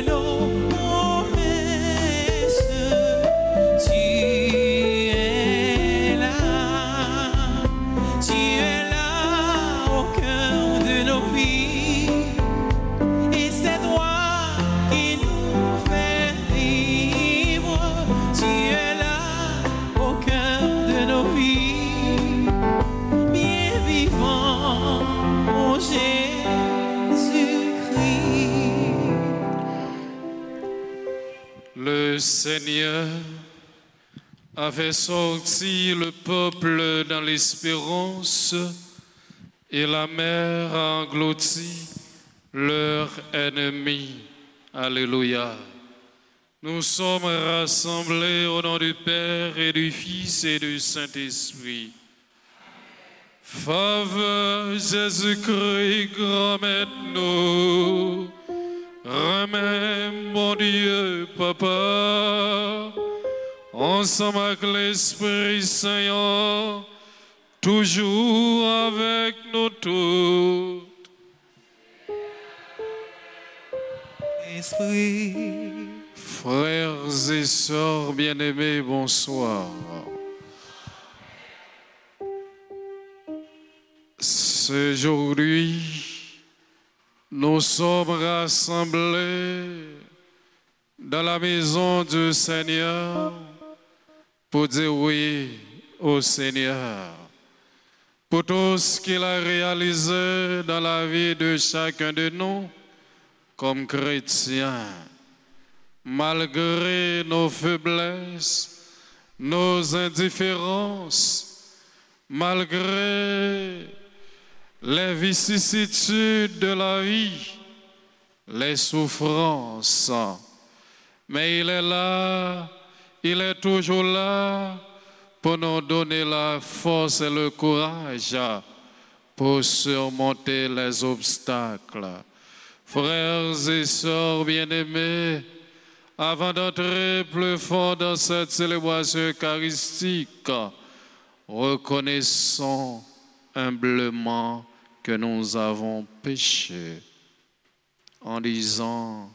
nos promesses. Tu es là au cœur de nos vies. Et c'est toi qui nous fais vivre. Tu es là au cœur de nos vies. Bien vivant, mon Jésus-Christ. Le Seigneur a fait sortir le peuple dans l'espérance et la mer a englouti leurs ennemis. Alléluia. Nous sommes rassemblés au nom du Père et du Fils et du Saint-Esprit. Faveur Jésus-Christ, remets-nous. Remets, mon Dieu, Papa, ensemble avec l'Esprit Saint, toujours avec nous tous. Esprit. Frères et sœurs bien-aimés, bonsoir. Aujourd'hui, nous sommes rassemblés dans la maison du Seigneur pour dire oui au Seigneur, pour tout ce qu'il a réalisé dans la vie de chacun de nous comme chrétiens, malgré nos faiblesses, nos indifférences, malgré les vicissitudes de la vie, les souffrances. Mais il est là, il est toujours là pour nous donner la force et le courage pour surmonter les obstacles. Frères et sœurs bien-aimés, avant d'entrer plus fort dans cette célébration eucharistique, reconnaissons humblement que nous avons péché en disant: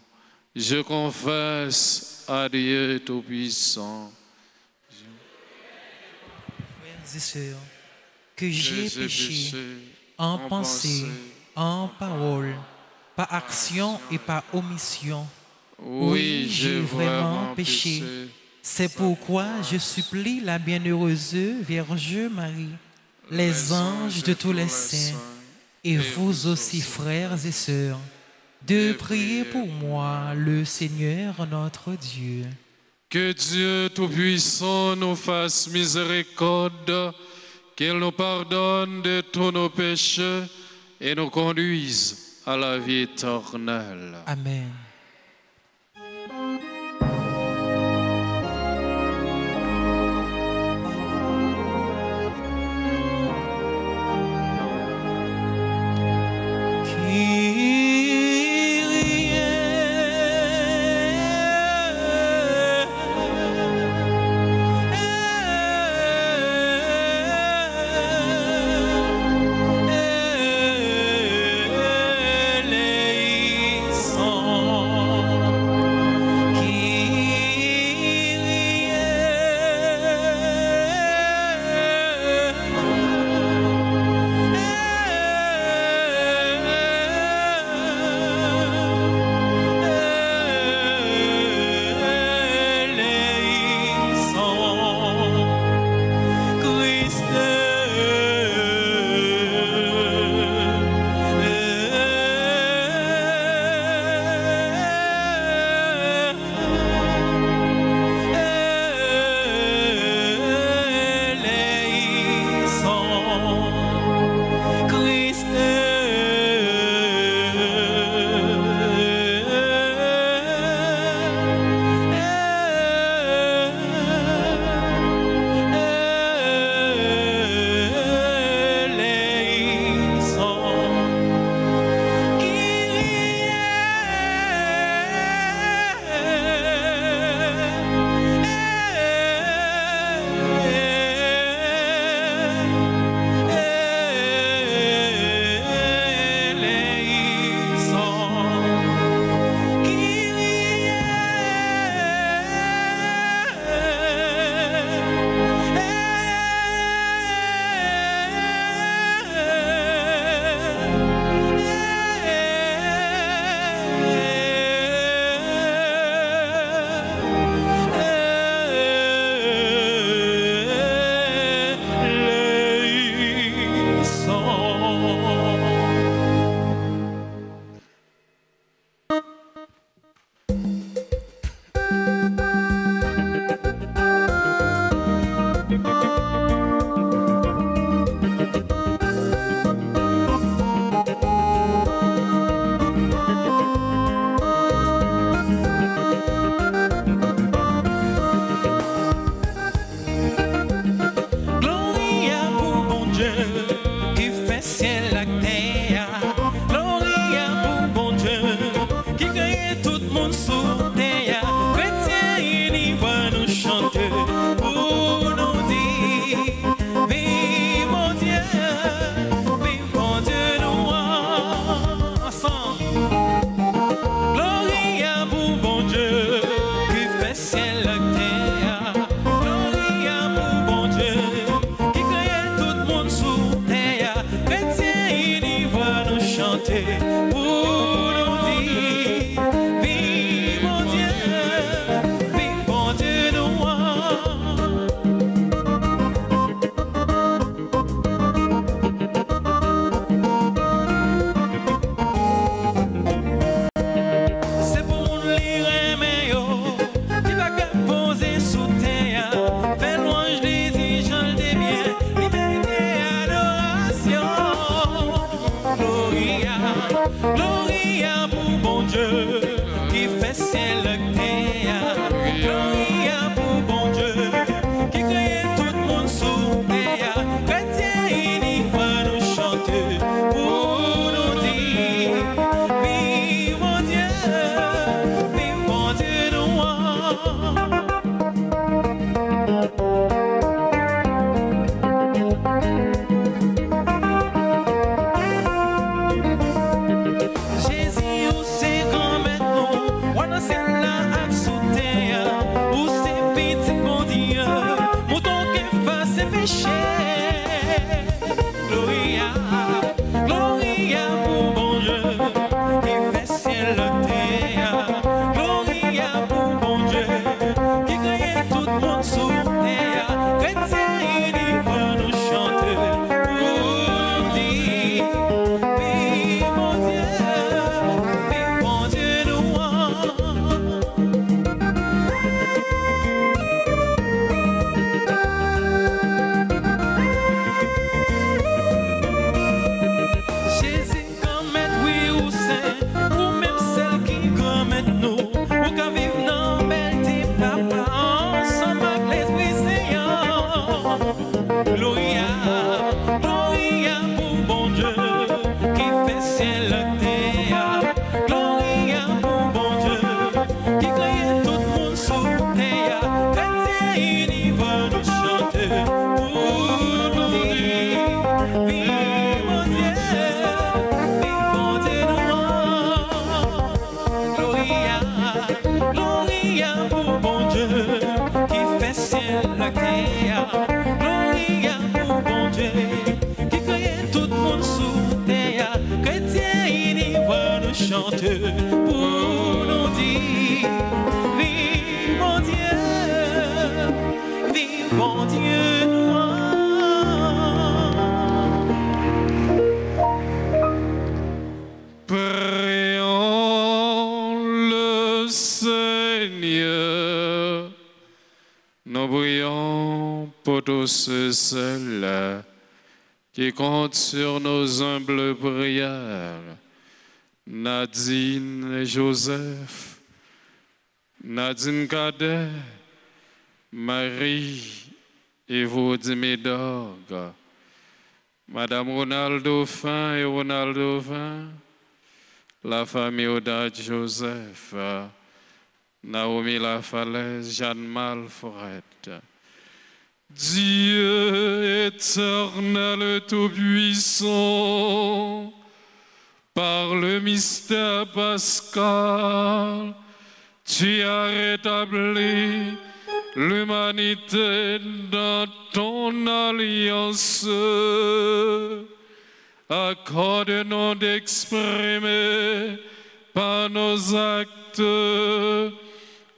je confesse à Dieu Tout-Puissant, Frères et sœurs, que j'ai péché en pensée, en parole, par action et par omission. Oui, j'ai vraiment péché. C'est pourquoi je supplie la bienheureuse Vierge Marie, les anges de tous les saints, et vous aussi, frères et sœurs, de prier pour moi, le Seigneur notre Dieu. Que Dieu Tout-Puissant nous fasse miséricorde, qu'il nous pardonne de tous nos péchés et nous conduise à la vie éternelle. Amen. Son le monde sous terre, chrétien, il va nous chanter pour nous dire, vive mon Dieu, nous ensemble. Gloria pour bon Dieu, qui fait ciel et terre. Gloria pour bon Dieu, qui crée tout le monde sous terre. Chrétien, il va nous chanter pour nous dire, vive mon Dieu, nous c'est pour nous lire mais yo, qui va que poser sous terre, fait louange des gens des biens, liberté adoration. Gloria, Gloria pour bon Dieu, qui fait ciel et terre. Gloria pour bon Dieu, qui crée tout le monde sous terre. Chrétien, il va nous chanter pour nous dire, vive mon Dieu, nous. Jésus, où c'est grand maintenant, on a c'est là à sous terre, où c'est petit bon Dieu, mouton qui fasse ses péchés. Gloria, Gloria pour bon Dieu, qui fait ciel et terre. Gloria pour bon Dieu, qui crée tout le monde sous terre. Chrétien, il va nous chanter pour nous dire, vive mon Dieu, nous. Jésus commet oui ou saint, ou même celle qui commet nous, ou qu'à vivre dans belle papa, ensemble avec l'Esprit Saint. Gloria, Gloria pour bon Dieu, qui fait ciel et terre. Gloria pour bon Dieu, qui crée tout le monde sous terre. Chrétien, il va nous chanter pour nous dire, vive mon Dieu, nous. Gloria, Gloria pour bon Dieu, qui fait ciel et terre. Gloria pour bon Dieu, qui crée tout le monde sous terre. Chrétien, il va nous chanter pour nous dire, vive mon Dieu, nous. Prions le Seigneur. Nous prions pour tous ceux-là qui comptent sur nos humbles prières. Nadine et Joseph, Nadine Cadet, Marie et Vaudi Médorgue, Madame Ronaldo Fin et Ronaldo Fin, la famille Oda Joseph, Naomi Lafalaise, Jeanne Malfred. Dieu éternel tout-puissant, par le mystère pascal, tu as rétabli l'humanité dans ton alliance. Accorde-nous d'exprimer par nos actes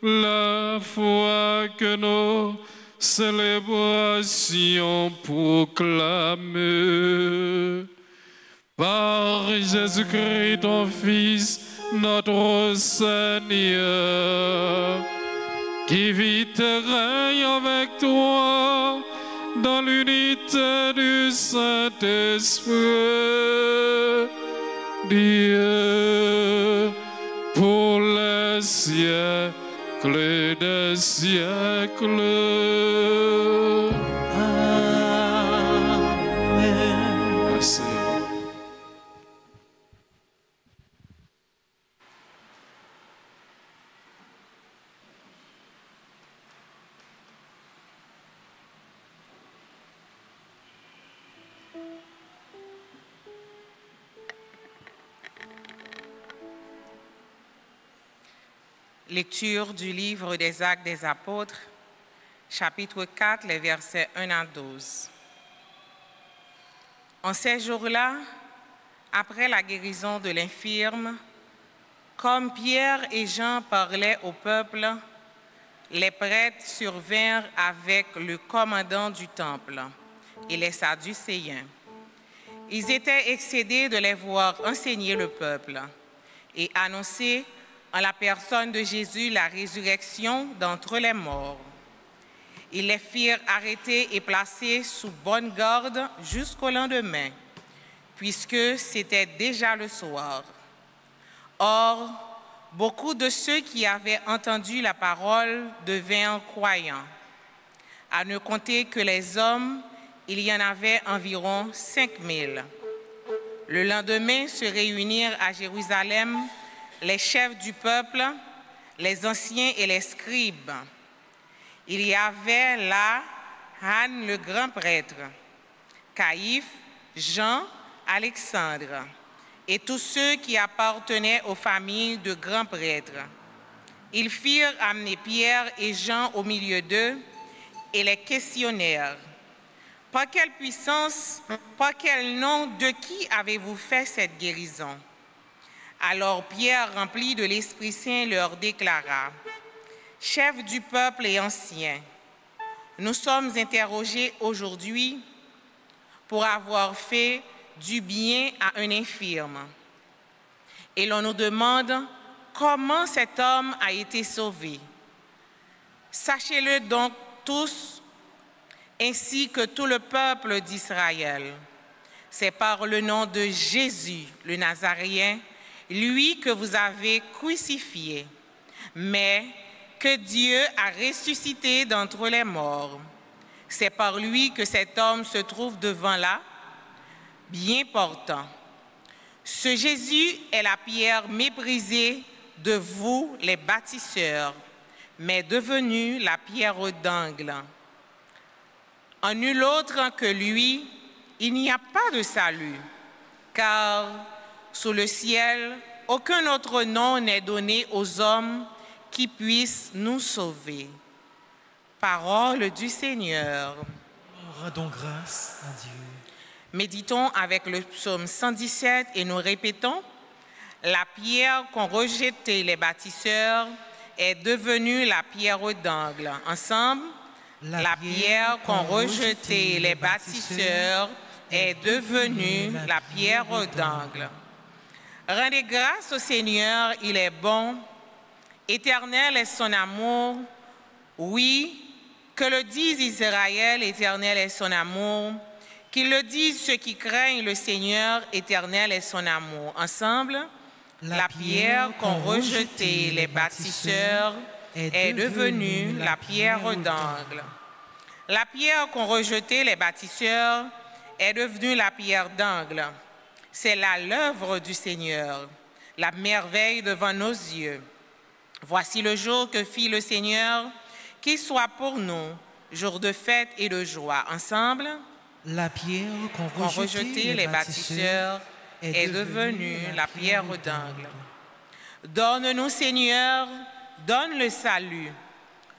la foi que nos célébrations proclament. Par Jésus-Christ, ton Fils, notre Seigneur, qui vit et règne avec toi dans l'unité du Saint-Esprit, Dieu, pour les siècles des siècles. Amen. Merci. Lecture du livre des Actes des Apôtres, chapitre 4, les versets 1 à 12. En ces jours-là, après la guérison de l'infirme, comme Pierre et Jean parlaient au peuple, les prêtres survinrent avec le commandant du temple et les Sadducéens. Ils étaient excédés de les voir enseigner le peuple et annoncer en la personne de Jésus la résurrection d'entre les morts. Ils les firent arrêter et placer sous bonne garde jusqu'au lendemain, puisque c'était déjà le soir. Or, beaucoup de ceux qui avaient entendu la parole devinrent croyants. À ne compter que les hommes, il y en avait environ 5000. Le lendemain se réunirent à Jérusalem les chefs du peuple, les anciens et les scribes. Il y avait là Anne le grand prêtre, Caïphe, Jean, Alexandre, et tous ceux qui appartenaient aux familles de grands prêtres. Ils firent amener Pierre et Jean au milieu d'eux et les questionnèrent. Par quelle puissance, par quel nom, de qui avez-vous fait cette guérison? Alors Pierre, rempli de l'Esprit Saint, leur déclara: Chefs du peuple et anciens, nous sommes interrogés aujourd'hui pour avoir fait du bien à un infirme. Et l'on nous demande comment cet homme a été sauvé. Sachez-le donc tous, ainsi que tout le peuple d'Israël. C'est par le nom de Jésus, le Nazaréen, lui que vous avez crucifié, mais que Dieu a ressuscité d'entre les morts. C'est par lui que cet homme se trouve devant là, bien portant. Ce Jésus est la pierre méprisée de vous, les bâtisseurs, mais devenue la pierre d'angle. En nul autre que lui, il n'y a pas de salut, car sous le ciel, aucun autre nom n'est donné aux hommes qui puissent nous sauver. Parole du Seigneur. Rendons grâce à Dieu. Méditons avec le psaume 117 et nous répétons: la pierre qu'ont rejetée les bâtisseurs est devenue la pierre d'angle. Ensemble, la pierre qu'ont rejetée les bâtisseurs est devenue la pierre d'angle. Rendez grâce au Seigneur, il est bon. Éternel est son amour. Oui, que le dise Israël, éternel est son amour. Qu'ils le disent ceux qui craignent le Seigneur, éternel est son amour. Ensemble, la pierre qu'ont rejetée les bâtisseurs est devenue la pierre d'angle. La pierre qu'ont rejetée les bâtisseurs est devenue la pierre d'angle. C'est là l'œuvre du Seigneur, la merveille devant nos yeux. Voici le jour que fit le Seigneur, qu'il soit pour nous jour de fête et de joie. Ensemble, la pierre qu'ont rejeté les bâtisseurs est devenue la pierre d'angle. Donne-nous, Seigneur, donne le salut.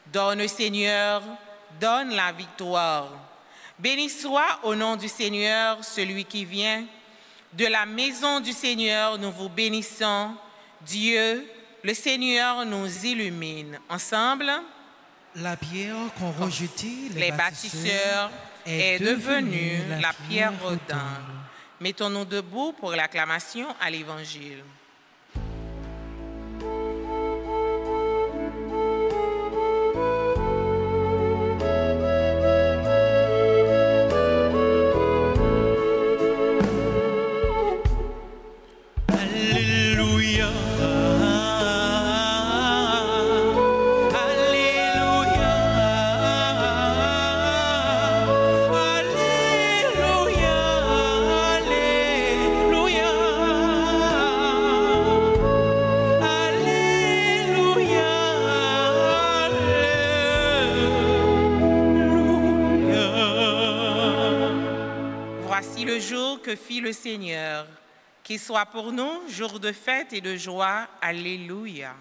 Donne, Seigneur, donne la victoire. Béni soit au nom du Seigneur celui qui vient. De la maison du Seigneur, nous vous bénissons. Dieu, le Seigneur nous illumine. Ensemble, la pierre qu'ont rejetée les bâtisseurs est devenue la pierre d'angle. Mettons-nous debout pour l'acclamation à l'Évangile. Que fit le Seigneur, qu'il soit pour nous jour de fête et de joie. Alléluia.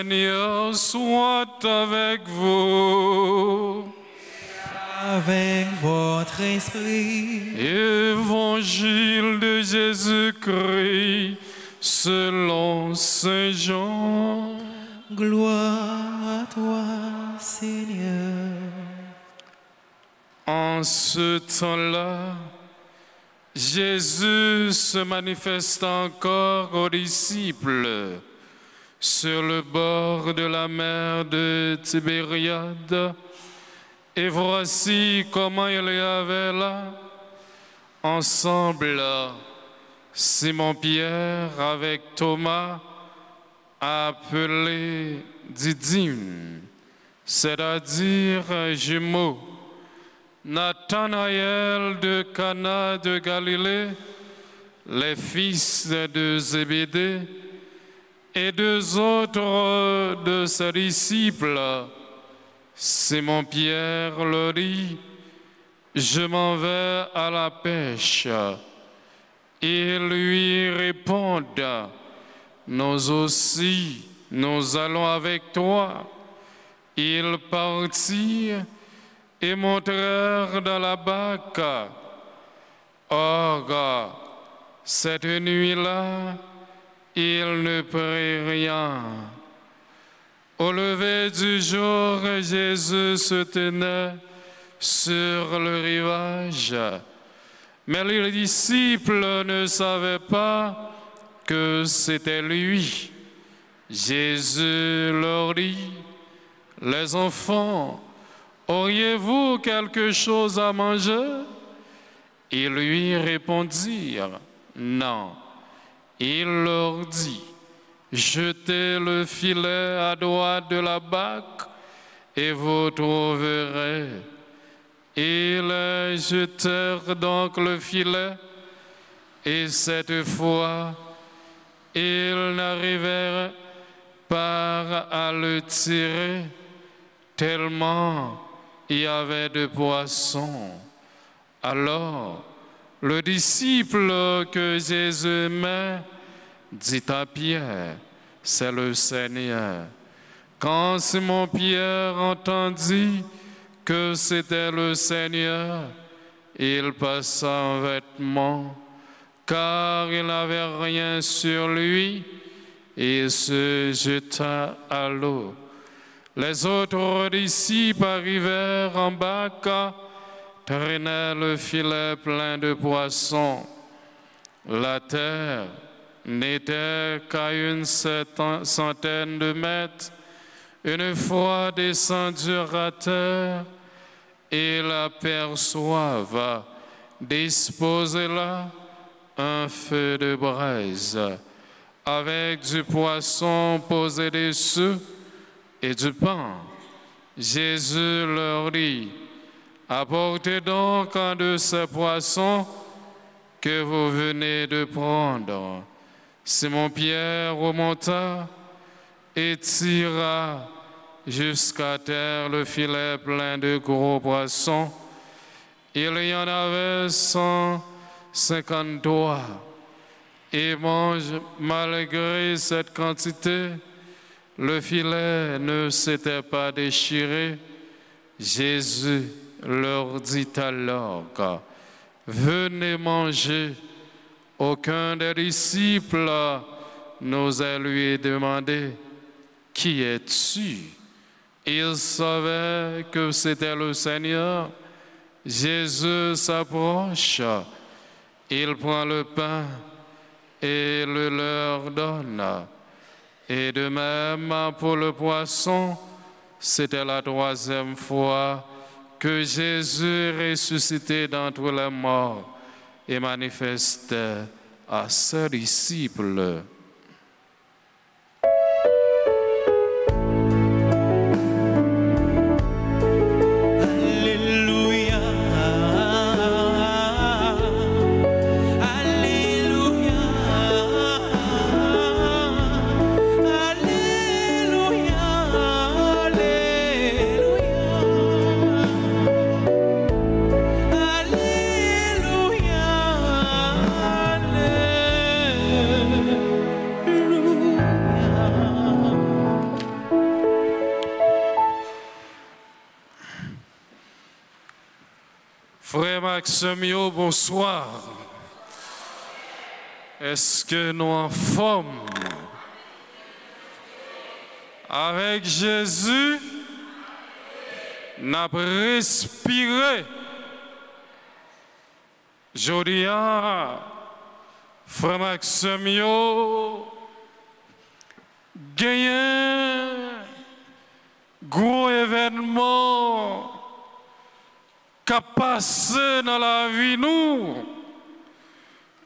Seigneur soit avec vous. Avec votre esprit. Évangile de Jésus-Christ selon Saint Jean. Gloire à toi, Seigneur. En ce temps-là, Jésus se manifeste encore aux disciples sur le bord de la mer de Tibériade. Et voici comment il y avait là, ensemble, Simon-Pierre avec Thomas, appelé Didyme, c'est-à-dire jumeaux, Nathanaël de Cana de Galilée, les fils de Zébédée, et deux autres de ses disciples. Simon-Pierre leur dit, je m'en vais à la pêche. Ils lui répondent, nous aussi, nous allons avec toi. Ils partirent et montèrent dans la barque. Or, cette nuit-là, ils ne prirent rien. Au lever du jour, Jésus se tenait sur le rivage. Mais les disciples ne savaient pas que c'était lui. Jésus leur dit, les enfants, auriez-vous quelque chose à manger? Ils lui répondirent, non. Il leur dit, jetez le filet à droite de la barque et vous trouverez. Ils jetèrent donc le filet et cette fois, ils n'arrivèrent pas à le tirer tellement il y avait de poissons. Alors, le disciple que Jésus aimait dit à Pierre, c'est le Seigneur. Quand Simon-Pierre entendit que c'était le Seigneur, il passa en vêtements, car il n'avait rien sur lui, et se jeta à l'eau. Les autres disciples arrivèrent en barque, traînaient le filet plein de poissons. La terre n'était qu'à une centaine de mètres. Une fois descendus à terre, ils aperçoivent disposé là un feu de braise avec du poisson posé dessus et du pain. Jésus leur dit, apportez donc un de ces poissons que vous venez de prendre. Simon-Pierre remonta et tira jusqu'à terre le filet plein de gros poissons. Il y en avait 153. Et malgré cette quantité, le filet ne s'était pas déchiré. Jésus leur dit alors, venez manger. Aucun des disciples n'osait lui demander, qui es-tu? Il savait que c'était le Seigneur. Jésus s'approche, il prend le pain et le leur donne. Et de même pour le poisson, c'était la troisième fois que Jésus ressuscitait d'entre les morts et manifestait à ses disciples. Semio, bonsoir. Est-ce que nous en forme? Avec Jésus, nous avons respiré. Jodia, frère Maximio, gagné gros événement qui a passé dans la vie nous,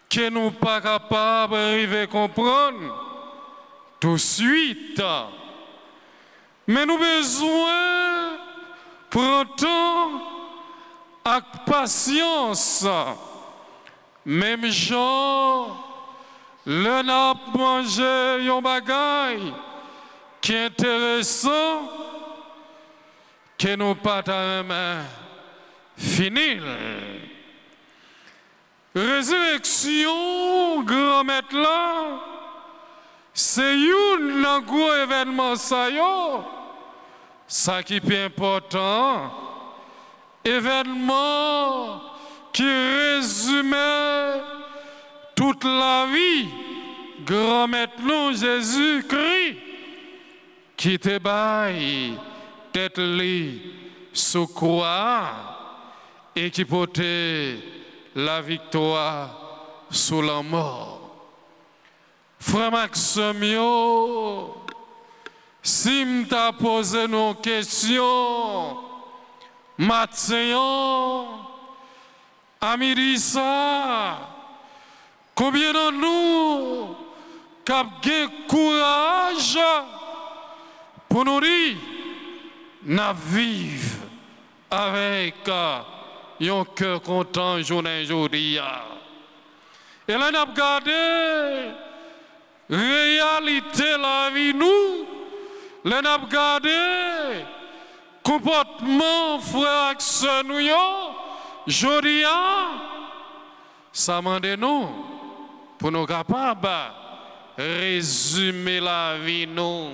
que nous pas capables d'arriver à comprendre tout de suite. Mais nous avons besoin de prendre temps avec patience. Même genre, le n'a mangé un bagage qui est intéressant, que nous pas finir. Résurrection, grand maître là, c'est un gros événement ça qui est important. Événement qui résumait toute la vie, grand maître nous Jésus-Christ, qui te baille tête li sous croix et qui portait la victoire sous la mort. Frère Maximio, si m't'a posé nos questions, matin, à midi ça, combien de nous avons courage pour nous dire, nous vivons avec un cœur content journée aujourd'hui. Et là, nous avons regardé la réalité de la vie, nous, là, nous avons regardé le comportement frère et sœur nous, aujourd'hui, ça m'a demandé nous, pour nous capables de résumer la vie, nous,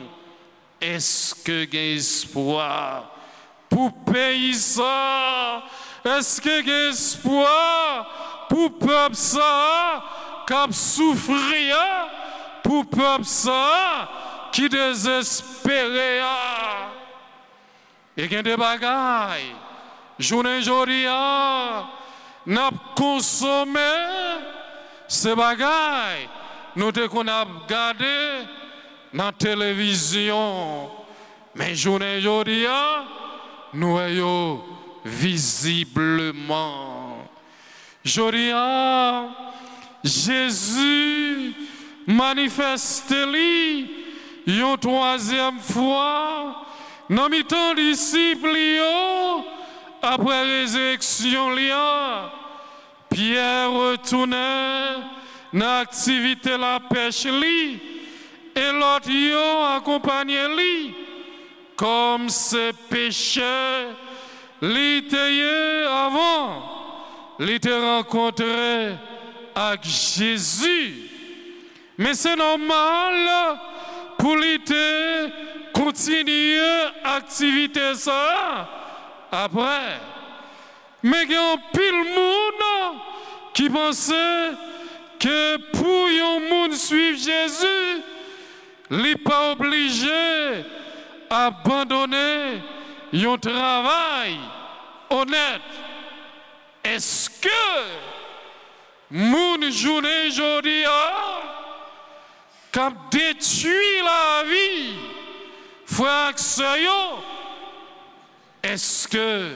est-ce que y a espoir pour payer ça? Est-ce que y a espoir pour peuple ça qui a souffert, pour peuple ça qui désespéré? Et il y a des bagailles. Journée aujourd'hui, nous avons consommé ces bagailles. Nous avons regardé dans la télévision. Mais journée aujourd'hui, nous voyons visiblement. Aujourd'hui, Jésus manifeste-lui une troisième fois. Dans mes temps disciples, après la résurrection, Pierre retournait dans l'activité de la pêche, et l'autre accompagné lui, comme ses péchés, l'étaient avant, l'étaient rencontré avec Jésus. Mais c'est normal pour l'été continuer l'activité ça après. Mais il y a un pile monde qui pensait que pour un monde suivre Jésus, il n'est pas obligé d'abandonner un travail honnête. Est-ce que mon journée aujourd'hui qui a détruit la vie, frère, est-ce que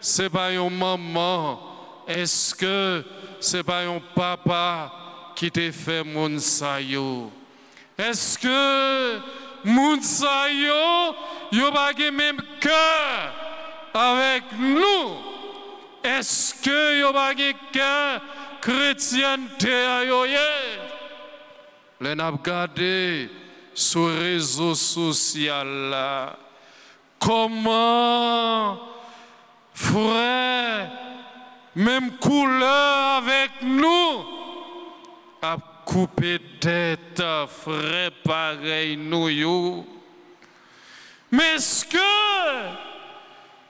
ce n'est pas une maman? Est-ce que ce n'est pas un papa qui t'a fait mon sayo? Est-ce que mon sayo n'a pas le même cœur avec nous? Est-ce que n'a pas le cœur chrétienté à yoye? Les n'a regardé sur les réseaux sociaux là. Comment, frère, même couleur avec nous, a coupé tête, frère, pareil nous. Mais est-ce que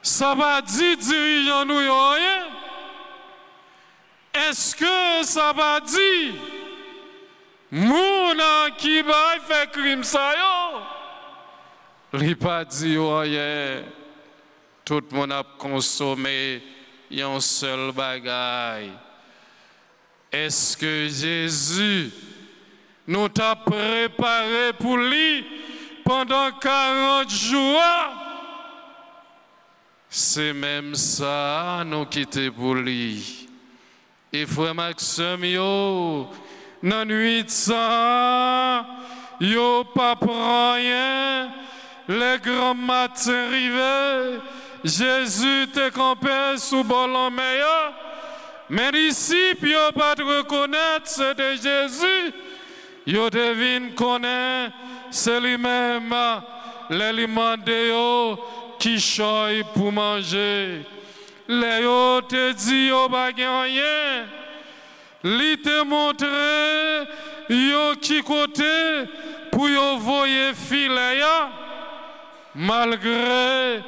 ça va dire dirigeant nous rien? Est-ce que ça va dire, moun qui va faire crime ça yo? Li pas dit rien. Tout le monde a consommé un seul bagaille. Est-ce que Jésus nous t'a préparé pour lui pendant 40 jours? C'est même ça nous quitter pour lui. Et frère Maxime, yo, dans 800, yo pas prend rien, les grands matins arrivés, Jésus te campé sous bolon meilleur, mais ici, yo pas te reconnaître, c'est de Jésus, yo devine connaît, c'est lui-même, l'aliment de yo qui choye pour manger. Les yo te dit yo pas rien. Li te montre yo qui côté pour yo voyer filet ya. Malgré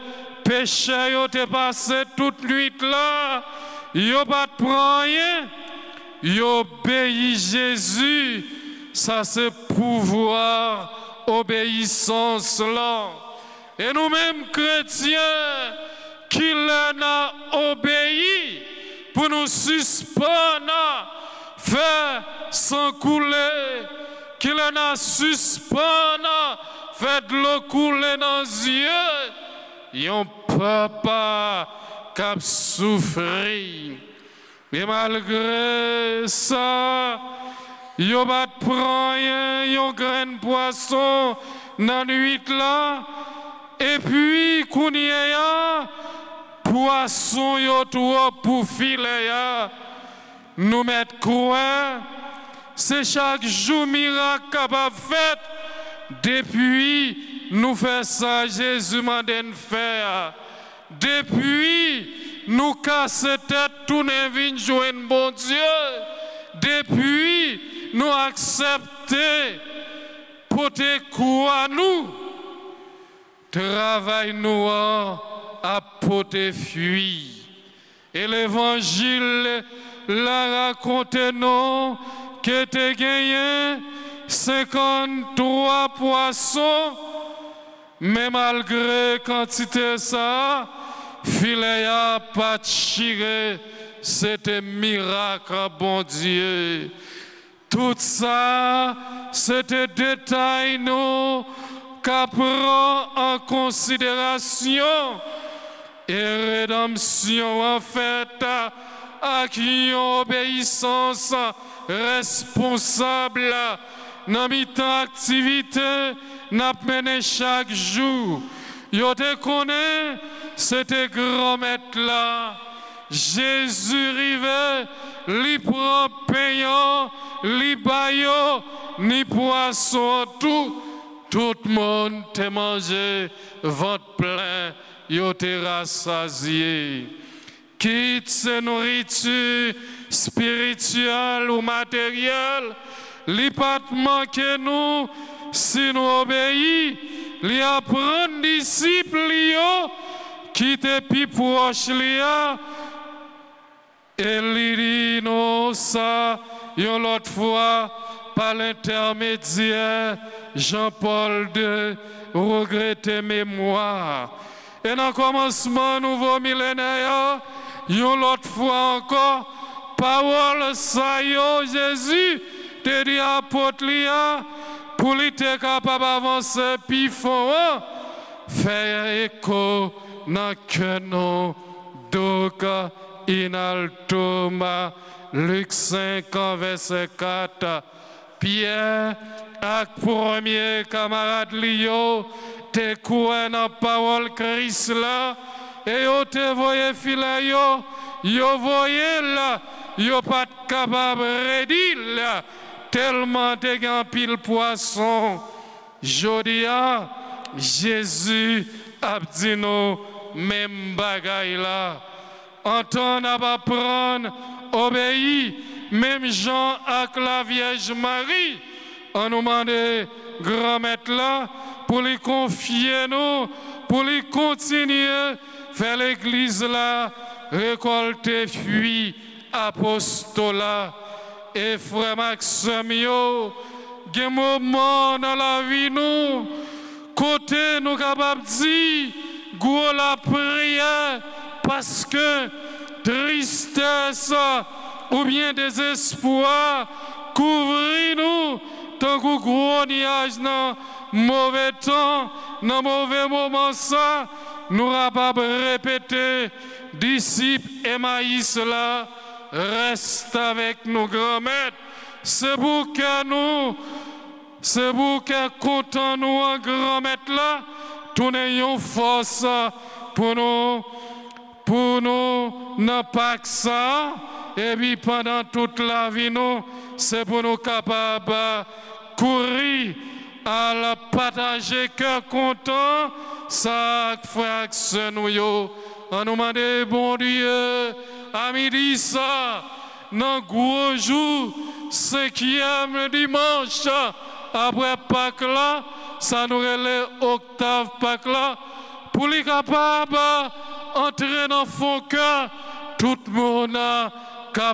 péché yo te passé toute nuit là, yo pas prend rien. Yo obéi Jésus. Ça c'est pouvoir obéissance là. Et nous-mêmes chrétiens qui l'en a obéi pour nous suspendre, faire sans couler, qui l'en a suspendre, faire de l'eau couler dans les yeux, yon papa qui a souffert. Mais malgré ça, yon pas prend rien, yon grain de poisson dans la nuit là, et puis kounia poisson yo trop pour filet ya. Nous mettre quoi? C'est chaque jour miracle capable fait. Depuis nous fait ça, Jésus m'a donné faire. Depuis nous casser tête, tourner vin joindre bon Dieu. Depuis nous accepter porter quoi nous. Travail nous à porter fuit. Et l'évangile l'a raconté non que tu gagné 53 poissons, mais malgré quantité ça, filet a pas tiré, c'était miracle bon Dieu. Tout ça, c'était détail nous qu'à prendre en considération et rédemption en fait à qui ont obéissance responsable dans mi-temps activité n'a mené chaque jour. Yo te connaît c'était grand maître là. Jésus rive, li prend payant, li bayo, ni poisson tout. Tout le monde te mangé, ventre plein, yo te rassasié. Quitte ces nourritures spirituelles ou matérielles, li pas manquer nous si nous obéissons, li apprendre disciples yo qui te pi proche lia et li dit non ça yon l'autre fois par l'intermédiaire Jean-Paul II regretter mémoire. Et dans le commencement nouveau millénaire, yon l'autre fois encore, parole ça yo Jésus te dit apôtre lia pour lui être capable d'avancer puis fort faire écho dans que non doka inaltoma Luc 5 verset 4. Pierre ak premier camarade Lio te croit dans parole Christ là et yo te voye filet yo voye là yo pas capable redire là tellement te gan pile poisson. Jodia Jésus a dit nous même bagaille là entend à pas prendre obéir même Jean avec la Vierge Marie on nous demande grand maître là pour lui confier nous pour lui continuer faire l'église là récolter fruits apostolat et frère Maxime yo, gen moment dans la vie nous, côté nous capables de dire, gros la prière, parce que tristesse ou bien désespoir couvrir nous tant que gros nuage dans mauvais temps, dans mauvais moment ça, nous capables de répéter, disciples Emmaüs là, reste avec nos grands-maîtres. C'est pour que nous, c'est pour que content nous en grand-maître là, nous ayons force pour nous n'en pas que ça. Et puis pendant toute la vie, nous, c'est pour nous capables de courir à la partager cœur content, ça frère que nous yo. On nous demande, bon Dieu, à midi ça, dans gros jour, 5e dimanche, après Pâques là, ça nous relève octave Pâques là, pour les capables d'entrer dans son cœur, tout le monde a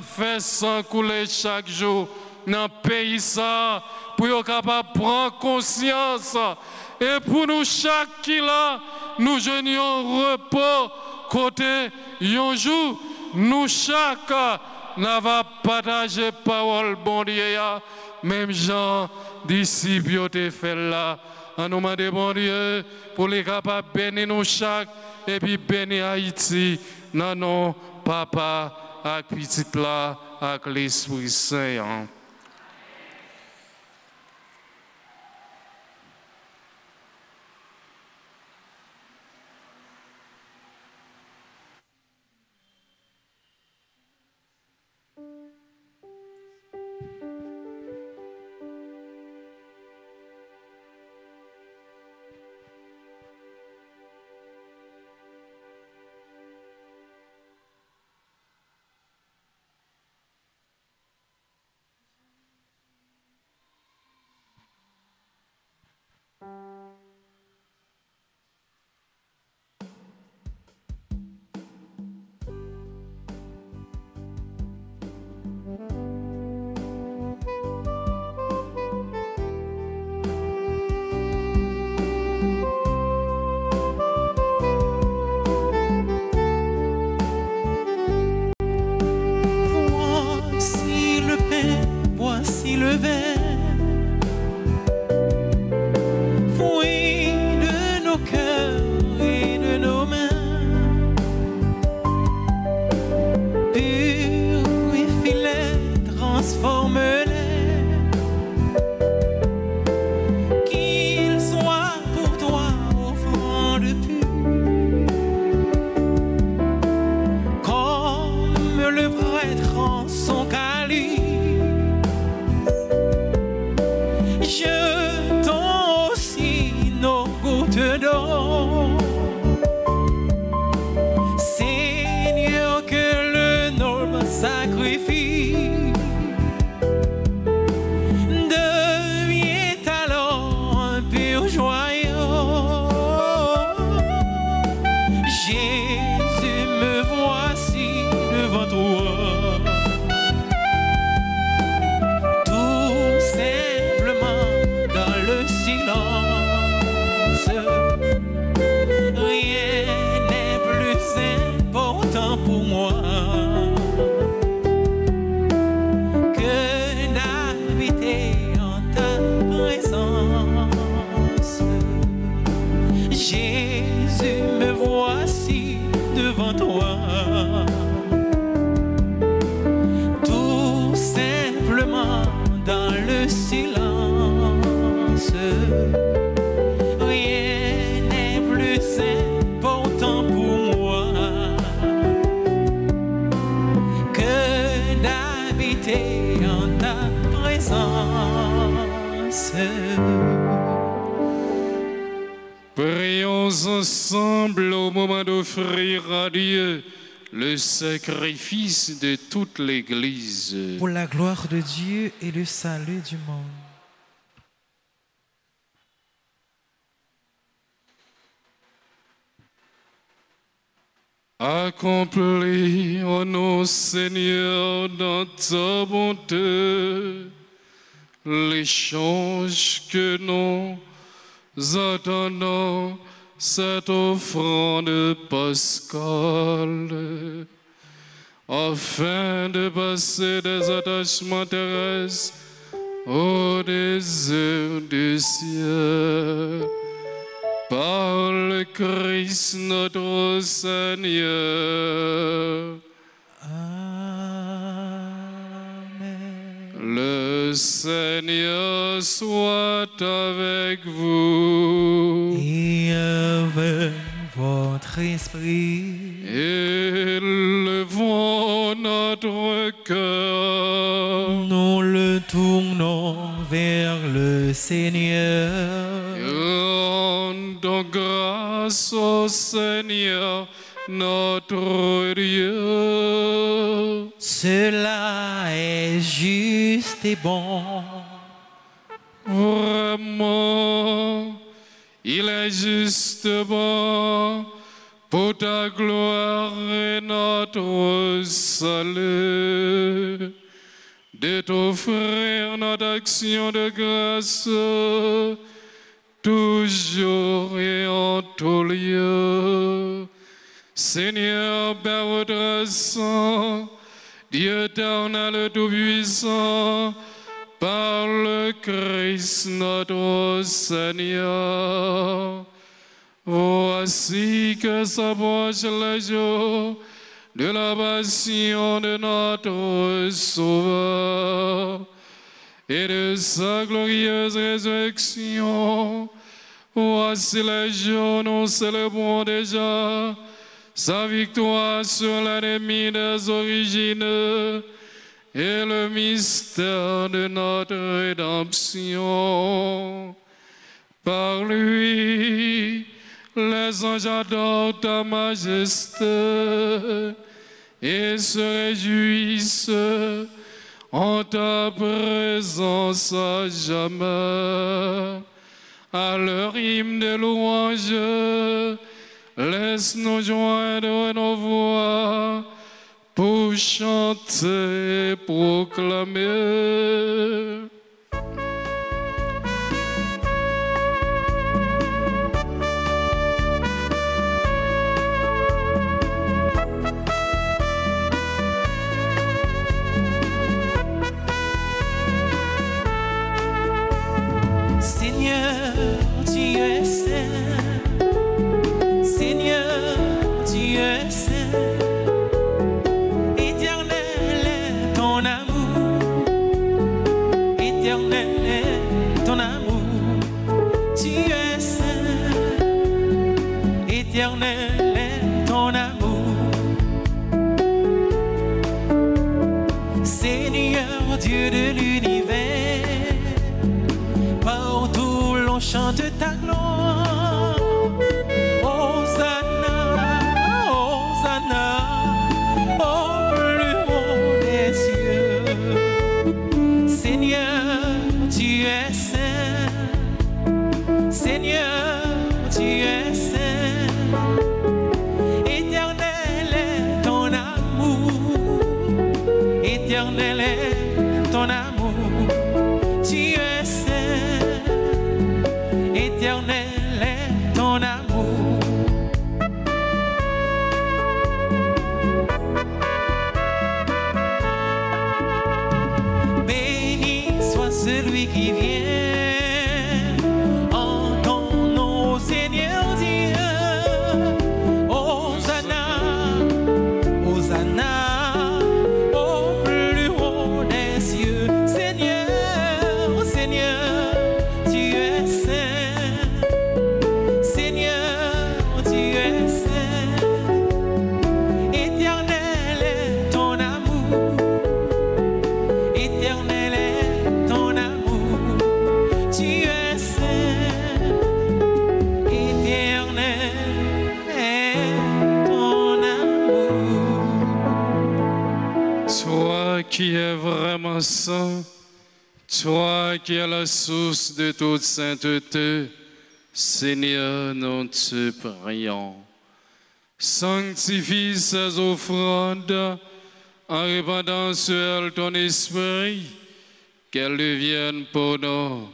fait sans couler chaque jour dans le pays ça, pour être capable de prendre conscience. Et pour nous, chaque qui là, nous joignons repos côté un jour, nous chaque n'avons partagé parole bon Dieu, même Jean, disciples ont fait là. On nous demande bon Dieu pour les capables de bénir nous chaque et puis bénir Haïti, non, non, papa, avec petite là, avec l'Esprit Saint. Prions ensemble au moment d'offrir à Dieu le sacrifice de toute l'Église. Pour la gloire de Dieu et le salut du monde. Accomplis en nous, Seigneur, dans ta bonté, l'échange que nous attendons, cette offrande pascale, afin de passer des attachements terrestres au désir du ciel. Par le Christ notre Seigneur. Amen. Le Seigneur soit avec vous. Et avec votre esprit. Élevons notre cœur. Nous le tournons vers le Seigneur. Rendons grâce au Seigneur, notre Dieu. Cela est juste et bon. Vraiment, il est juste bon pour ta gloire et notre salut, de t'offrir notre action de grâce toujours et en tout lieu. Seigneur, Père redressant, Dieu éternel tout-puissant, par le Christ notre Seigneur. Voici que s'approche le jour de la passion de notre Sauveur et de sa glorieuse résurrection. Voici les jours, nous célébrons déjà sa victoire sur l'ennemi des origines et le mystère de notre rédemption. Par lui, les anges adorent ta majesté et se réjouissent en ta présence à jamais. À leur hymne de louange, laisse-nous joindre nos voix pour chanter et proclamer. Dieu de l'univers, partout l'on chante ta gloire. Hosanna, Hosanna, au plus haut des cieux. Seigneur, tu es saint. Seigneur, tu es saint. Éternel est ton amour. Éternel est ton amour, tu es saint, éternel est ton amour. Béni soit celui qui vient en ton nom, Seigneur Dieu. Hosanna, Hosanna. Qui est vraiment saint, toi qui es la source de toute sainteté, Seigneur, nous te prions. Sanctifie ces offrandes en répandant sur elles ton esprit, qu'elles deviennent pour nous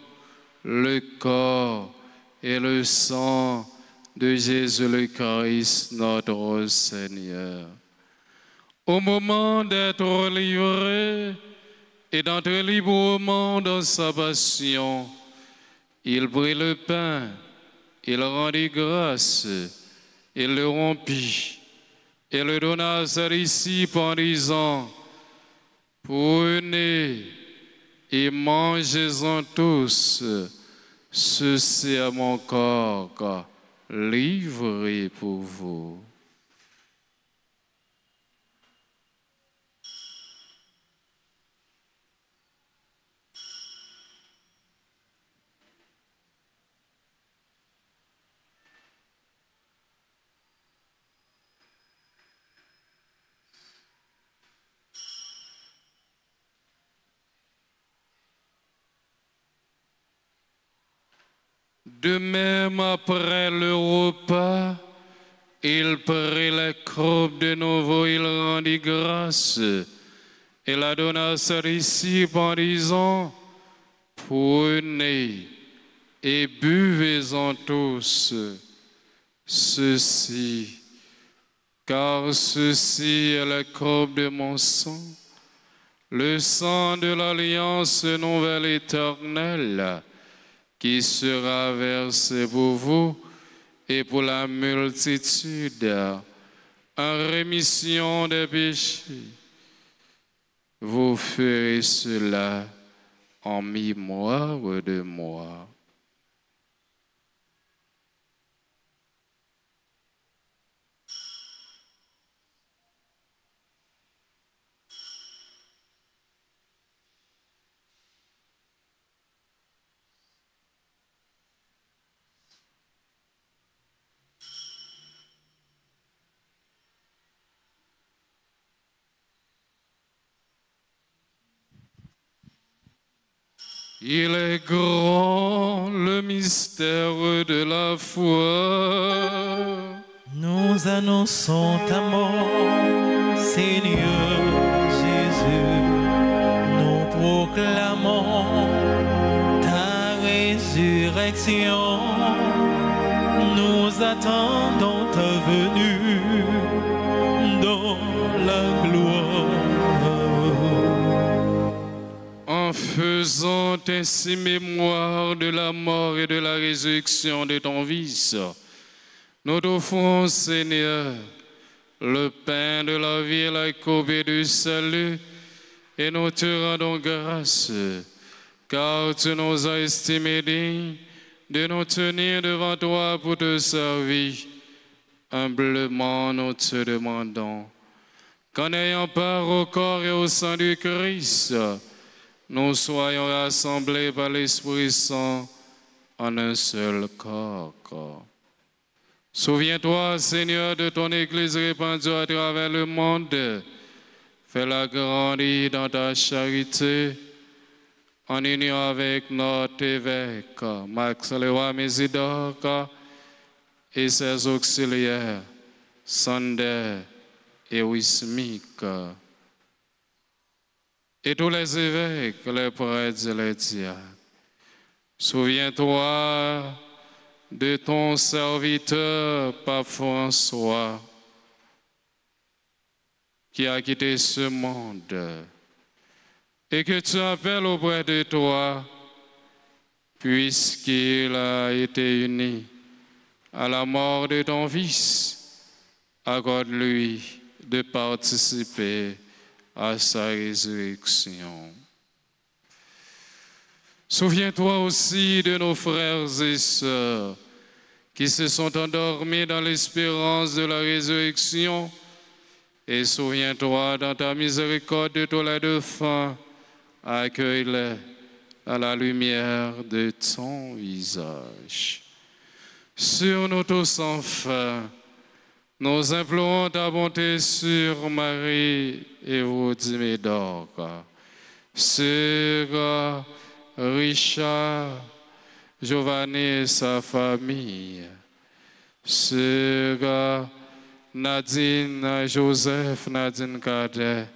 le corps et le sang de Jésus le Christ, notre Seigneur. Au moment d'être livré et d'entrer librement dans sa passion, il prit le pain, il rendit grâce, il le rompit et le donna à ses disciples en disant: prenez et mangez-en tous, ceci est mon corps livré pour vous. De même, après le repas, il prit la coupe de nouveau, il rendit grâce et la donna à ses disciples en disant: prenez et buvez-en tous, ceci, car ceci est la coupe de mon sang, le sang de l'alliance nouvelle éternelle, qui sera versé pour vous et pour la multitude en rémission des péchés. Vous ferez cela en mémoire de moi. Il est grand le mystère de la foi. Nous annonçons ta mort, Seigneur Jésus. Nous proclamons ta résurrection. Nous attendons ta venue dans la gloire. En faisant ainsi mémoire de la mort et de la résurrection de ton Fils, nous t'offrons, Seigneur, le pain de la vie et la coupe du salut, et nous te rendons grâce, car tu nous as estimés dignes de nous tenir devant toi pour te servir. Humblement, nous te demandons qu'en ayant part au corps et au sang du Christ, nous soyons rassemblés par l'Esprit Saint en un seul corps. Souviens-toi, Seigneur, de ton Église répandue à travers le monde. Fais-la grandir dans ta charité, en union avec notre évêque, Max Leroy Mésidor, et ses auxiliaires, Sander et Wismik, et tous les évêques, les prêtres et les diacres. Souviens-toi de ton serviteur, Pape François, qui a quitté ce monde, et que tu appelles auprès de toi, puisqu'il a été uni à la mort de ton Fils. Accorde-lui de participer à sa résurrection. Souviens-toi aussi de nos frères et sœurs qui se sont endormis dans l'espérance de la résurrection, et souviens-toi dans ta miséricorde de tous les défunts, accueille-les à la lumière de ton visage. Sur nous tous enfin, nous implorons ta bonté sur Marie et vous, Médor, sur Richard, Giovanni et sa famille, sur Nadine Joseph, Nadine Kader,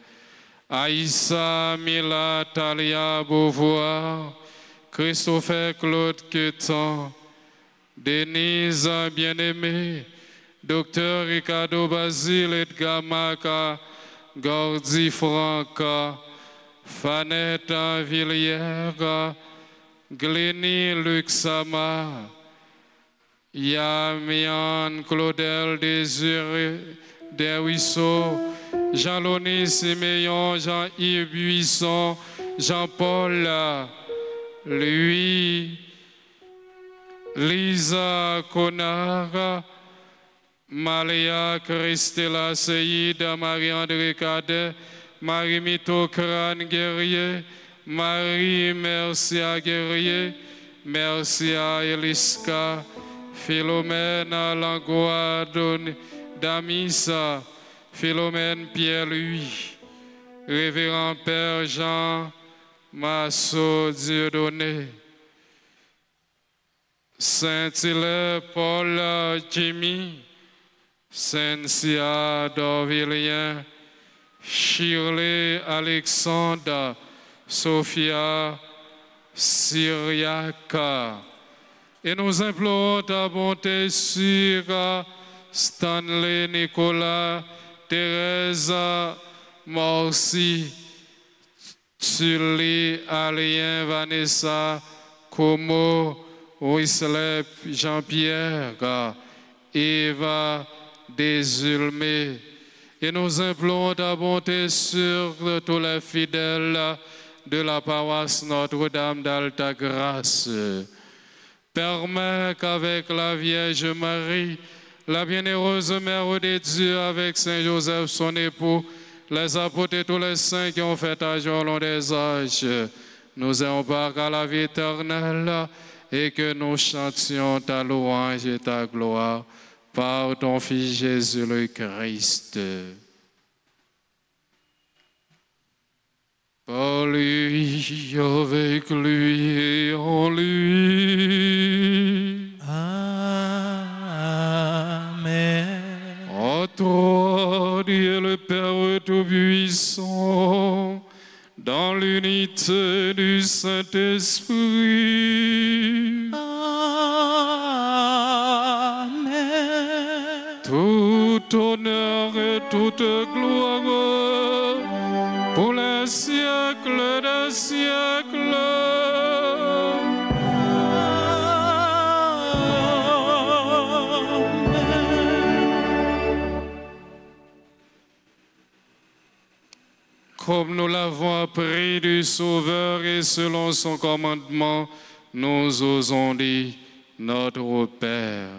Aïssa Mila Talia Beauvoir, Christopher Claude Quetan, Denise Bien-Aimé, Docteur Ricardo Basile Edgar Maka, Gordy Franca, Fanette Villiers, Glénie Luxama, Yamian Claudel Désiré Desruisseaux, Jean-Loni Siméon, Jean-Yves Buisson, Jean-Paul Louis, Lisa Conard, Maria Christella Seyida, Marie-André Cadet, Marie-Mito Crane Guerrier, Marie Mercia Guerrier, Mercia Eliska, Philomène Langlois Damissa, Philomène Pierre-Louis, Révérend Père Jean Massot Dieudonné, Saint-Hilaire Paul Jimmy, Cynthia Dorvilien, Shirley Alexandre, Sophia Syriaca. Et nous implorons ta bonté sur Stanley Nicolas, Thérèse Morsi, Tully Alien, Vanessa, Como, Wislep, Jean-Pierre, Eva Desulmé. Et nous implorons ta bonté sur tous les fidèles de la paroisse Notre-Dame d'Alta Grâce. Permets qu'avec la Vierge Marie, la bienheureuse Mère de Dieu, avec Saint Joseph, son époux, les apôtres et tous les saints qui ont fait âge au long des âges, nous ayons part à la vie éternelle et que nous chantions ta louange et ta gloire par ton Fils Jésus le Christ. Par lui, avec lui et en lui. Amen. En toi, Dieu le Père Tout-Puissant, dans l'unité du Saint-Esprit. Amen. Tout honneur et toute gloire pour les siècles des siècles. Comme nous l'avons appris du Sauveur et selon son commandement, nous osons dire notre Père.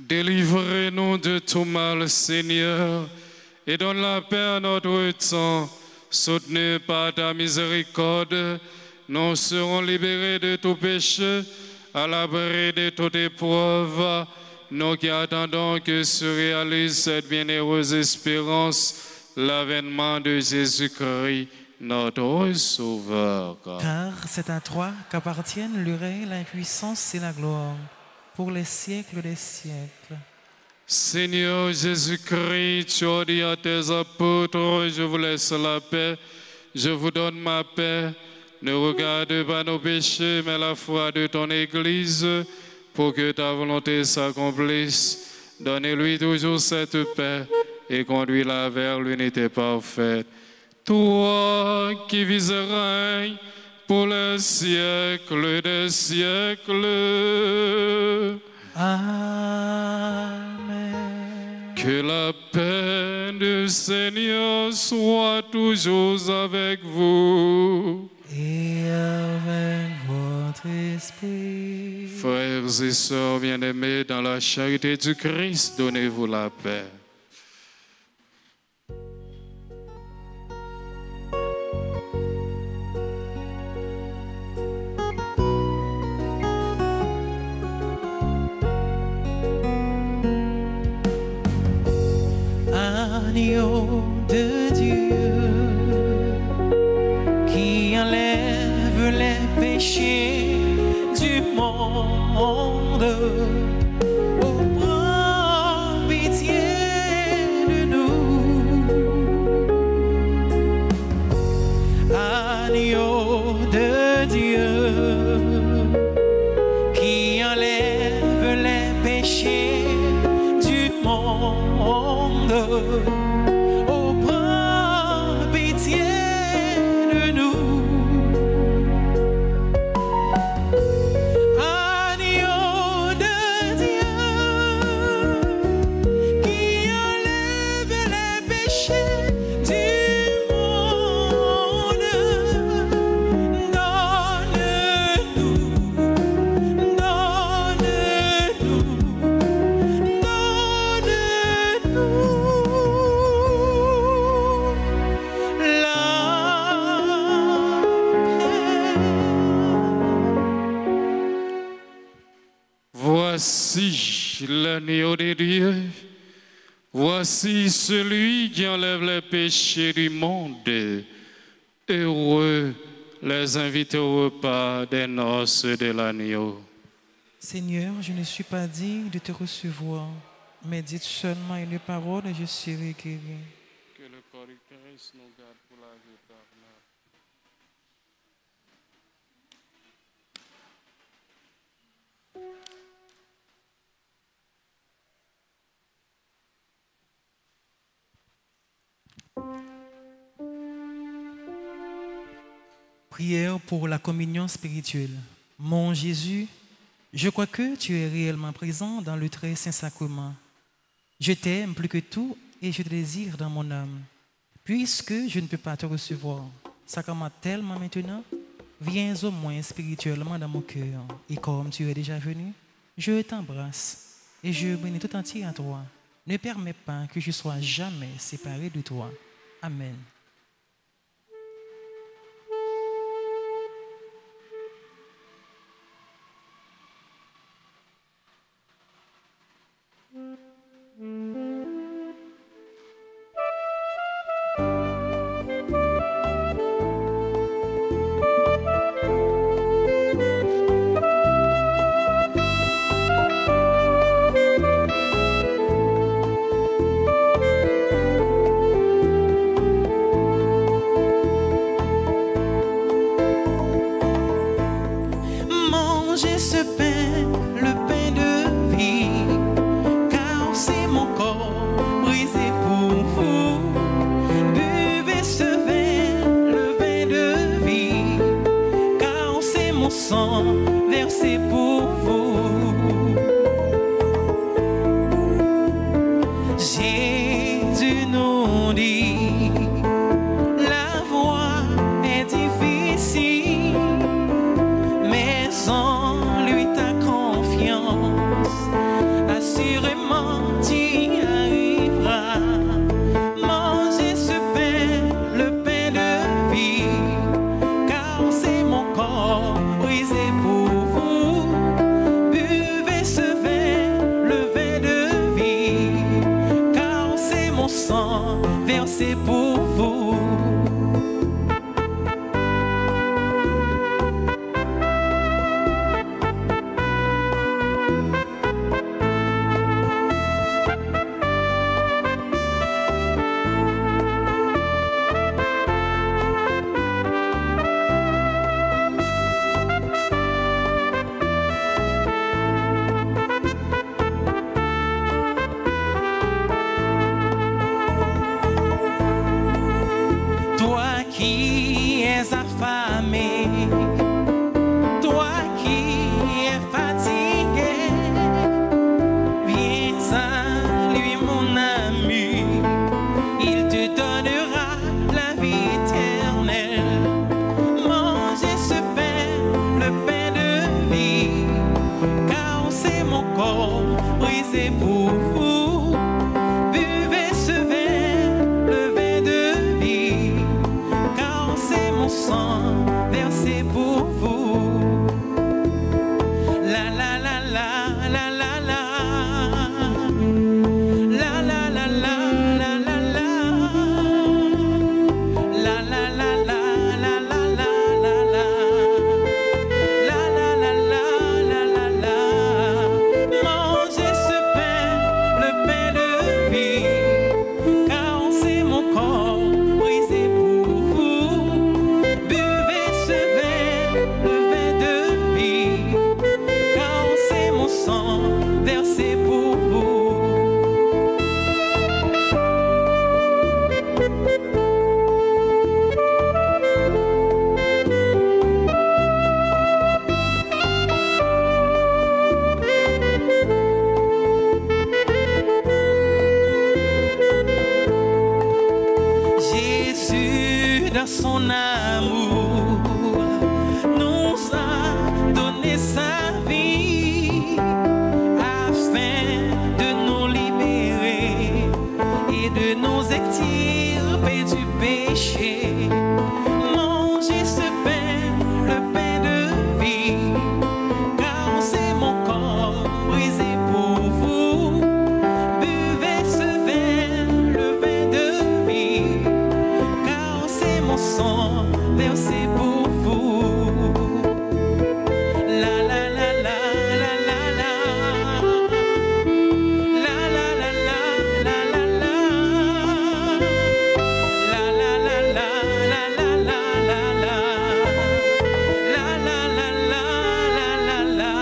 Délivrez-nous de tout mal, Seigneur, et donne la paix à notre temps. Soutenus par ta miséricorde, nous serons libérés de tout péché, à l'abri de toute épreuve, nous qui attendons que se réalise cette bienheureuse espérance, l'avènement de Jésus-Christ, notre Sauveur. Car c'est à toi qu'appartiennent le règne, la puissance et la gloire, pour les siècles des siècles. Seigneur Jésus-Christ, tu as dit à tes apôtres, je vous laisse la paix, je vous donne ma paix. Ne regarde pas nos péchés, mais la foi de ton Église, pour que ta volonté s'accomplisse. Donnez-lui toujours cette paix et conduis-la vers l'unité parfaite. Toi qui vis et règnes pour les siècles des siècles. Amen. Que la paix du Seigneur soit toujours avec vous. Et avec votre esprit. Frères et sœurs bien-aimés, dans la charité du Christ, donnez-vous la paix. Agneau de Dieu qui enlève les péchés du monde. Oh, prends pitié de nous. Agneau de Dieu qui enlève les péchés du monde. Oh, prends pitié de nous. Agneau de Dieu qui enlève les péchés du monde. Donne-nous, Voici l'agneau de Dieu. Voici celui qui enlève les péchés du monde. Heureux les invités au repas des noces de l'agneau. Seigneur, je ne suis pas digne de te recevoir, mais dites seulement une parole et je serai guéri. Que le corps du Christ nous garde pour la vie éternelle. Prière pour la communion spirituelle. Mon Jésus, je crois que tu es réellement présent dans le très saint sacrement. Je t'aime plus que tout et je te désire dans mon âme. Puisque je ne peux pas te recevoir sacrement tellement maintenant, viens au moins spirituellement dans mon cœur. Et comme tu es déjà venu, je t'embrasse et je bénis tout entier à toi. Ne permets pas que je sois jamais séparé de toi. Amen. Mangez ce pain, le pain de vie, car c'est mon corps brisé pour vous. Buvez ce vin, le vin de vie, car c'est mon sang versé pour vous. Jésus nous dit, la voie est difficile, mais en lui ta confiance, assurément tu y arriveras. Mangez ce pain, le pain de vie, car c'est mon corps brisé pour vous. Buvez ce vin, le vin de vie, car c'est mon sang versé pour vous. Toi qui es affamé, toi qui es fatigué, viens à lui mon ami, il te donnera la vie éternelle. Mangez ce pain, le pain de vie, car c'est mon corps brisé pour vous. Buvez ce vin, le vin de vie, car c'est mon sang sa vie afin de nous libérer et de nous extirper du péché. Mangez ce pain, le pain de vie, car c'est mon corps brisé pour vous. Buvez ce vin, le vin de vie, car c'est mon sang versé pour vous. La la la la la la la, la la la la la la la, la la la la la la la la, la la la la la la.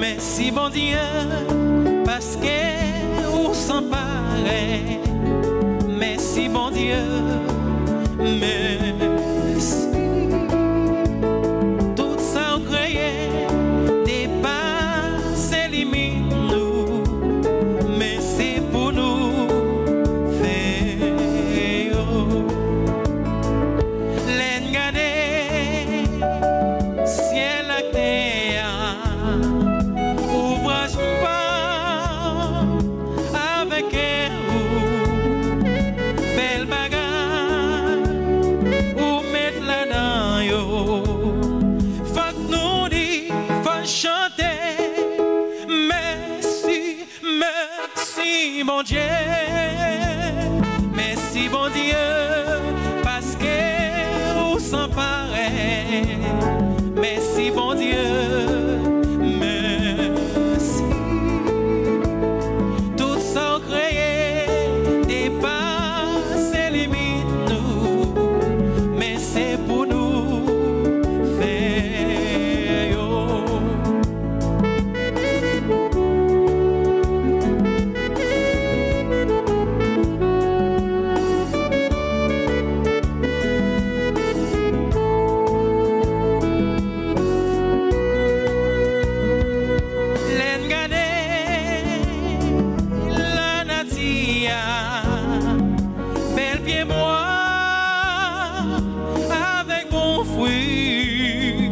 Merci bon Dieu, parce que vous s'emparez. Merci bon Dieu, merci. Tout ça vous créez dépasse les limites nous, mais c'est pour nous faire. L'engagé, ciel à terre. Ouvrage pas avec vous, belle bagarre, ou mettre là-dedans yo. Faut que nous dit, faut chanter, merci, merci mon Dieu, merci bon Dieu, parce que vous s'emparez, merci bon Dieu. Belle pied moi avec mon fruit,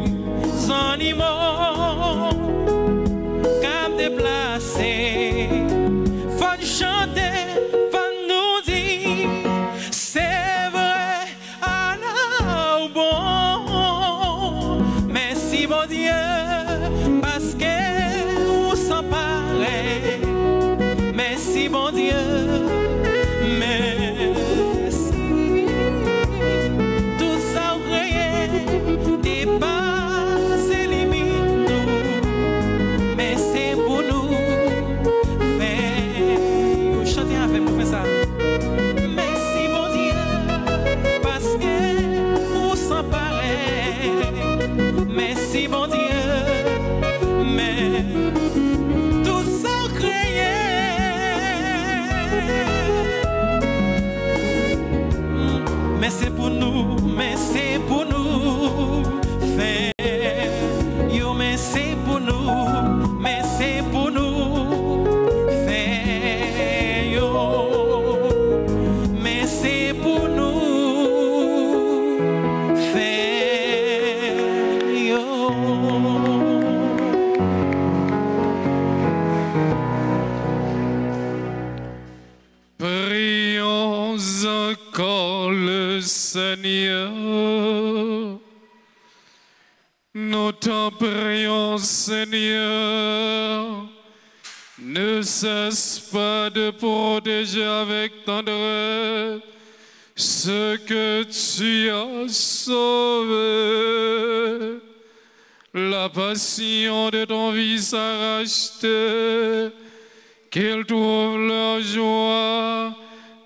sans animaux, cap déplacé, faut chanter, faut nous dire, c'est vrai, à la bon, merci bon Dieu, parce que vous s'emparez, merci bon Dieu. Merci, tout ça vous créez dépasse les limites nous, mais c'est pour nous faire. Chantez avec moi, faites ça. Merci mon Dieu, parce que vous s'emparez. Merci mon Dieu, mais tout ça vous créez. encore le Seigneur. Nous t'en prions, Seigneur. Ne cesse pas de protéger avec tendresse ce que tu as sauvé. La passion de ton Fils a racheté, qu'ils trouvent leur joie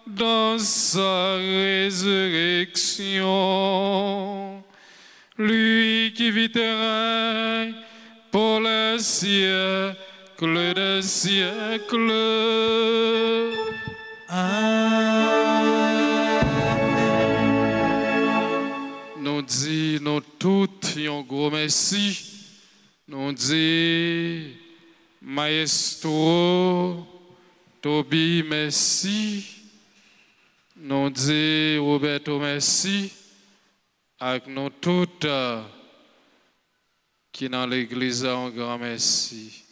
dans sa résurrection. Lui qui vit et règne pour les siècles des siècles. Nous disons, nous tous, un gros merci. Nous disons, Maestro, Toby, merci. Nous disons, Roberto, merci. Avec nous toutes qui dans l'église, un grand merci.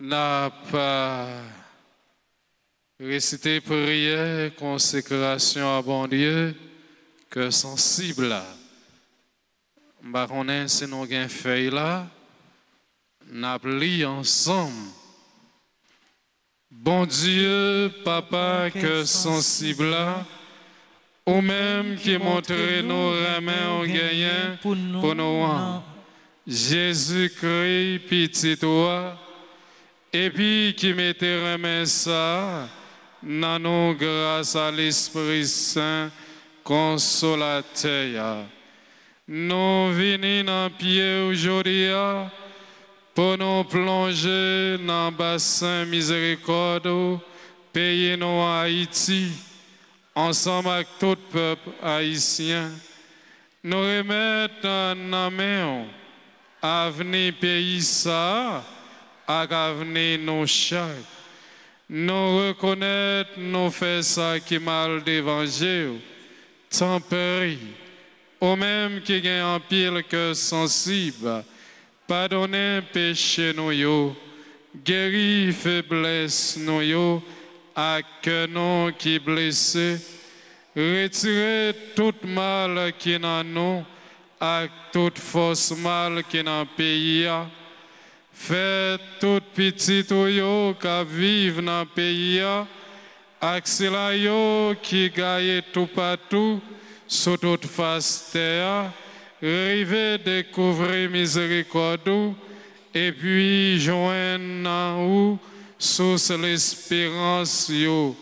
N'a pas récité prière, consécration à bon Dieu, que sensible. Baronne, si nous avons fait là, n'a pris ensemble. Bon Dieu, Papa, que sensible, ou même qui montre nos remèdes au gagnant pour nous. Jésus-Christ, pitié toi. Et puis qui mettait remet ça, dans nous grâce à l'Esprit Saint consolateur. Nous venons dans pied aujourd'hui pour nous plonger dans le bassin miséricorde, pays nous Haïti, ensemble avec tout le peuple haïtien. Nous remettre dans la main avenir pays ça. À l'avenir, nous chaque. Nous reconnaître, nous faire ça qui mal d'évangile, tempérer, ou même qui gagne en pile que sensible, pardonner péché nous yo, guérir faiblesse nous yo, à que nous qui blessés, retirer tout mal qui dans nous, à toute force mal qui dans le pays. Faites tout petit yo qui vivent dans le pays, accélère yo qui gagne tout partout, sur toute face terre, rêver découvrir miséricorde, et puis joindre en ou sous l'espérance yo.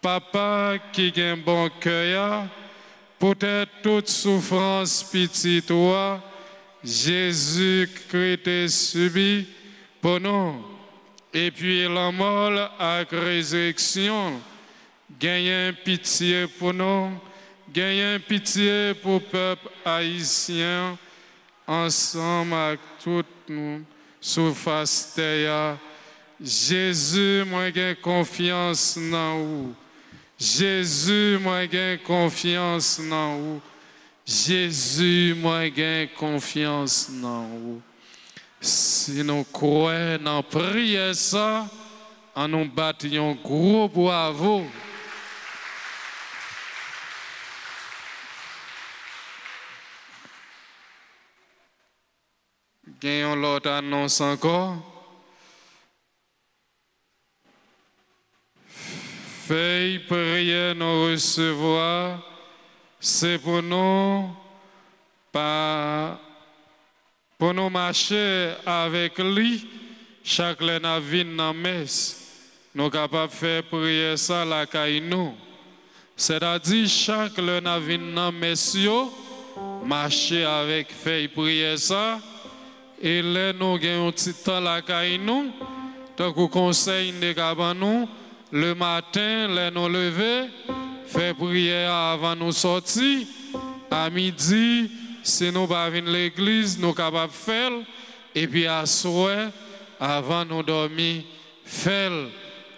Papa qui a un bon cœur, peut-être toute souffrance petit toi, Jésus-Christ est subi pour nous. Et puis la mort à la résurrection, gagne pitié pour nous, gagne pitié pour le peuple haïtien, ensemble avec toutes nous, surface terre. Jésus, moi j'ai confiance dans vous. Jésus, moi j'ai confiance dans vous. Jésus, moi, j'ai confiance dans vous. Si nous croyons dans la prière, ça, en nous battions gros bravo. Gagnons l'autre annonce encore. Fais prière nous recevoir. C'est pour nous marcher avec lui chaque lundi dans la messe. Nous sommes capables de faire prier ça la caille nous. C'est-à-dire chaque lundi dans la messe, marcher avec faire prier ça. Et là nous avons un petit temps la caille nous. Donc au conseil de nous le matin, là nous lever. Faire prière avant nous sortir. À midi, si nous pas venir à l'église, nous sommes capables de faire. Et puis à soir, avant nous dormir, faire.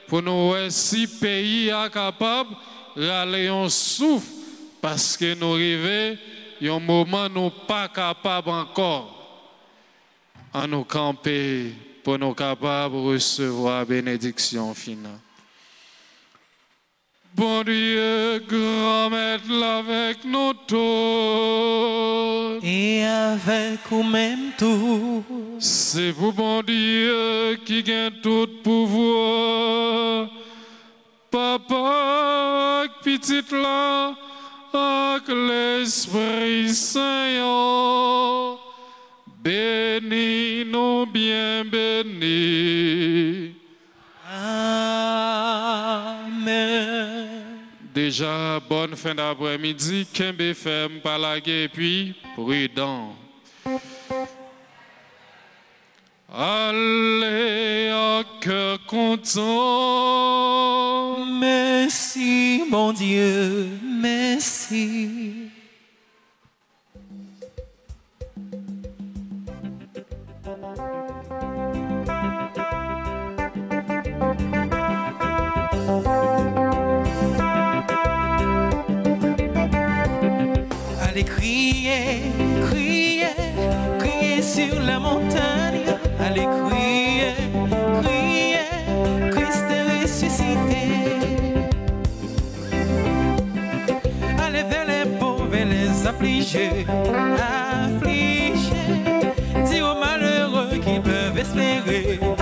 pour nous si pays est capable d'aller en souffle parce que nous arrivons à un moment où nous pas capables encore à nous camper pour nous capables de recevoir la bénédiction finale. Bon Dieu, grand maître avec nous tous. Et avec vous-même tout. C'est vous, bon Dieu, qui gagne tout pouvoir. Papa, petite là, avec l'Esprit Saint, bénis nous bien bénis. Amen. Déjà, bonne fin d'après-midi, Kembe ferme par la guerre, puis prudent. Allez, à cœur content. Merci, mon Dieu, merci. Allez crier, crier, crier sur la montagne. Allez crier, crier, Christ est ressuscité. Allez vers les pauvres et les affligés, affligés. Dis aux malheureux qu'ils peuvent espérer.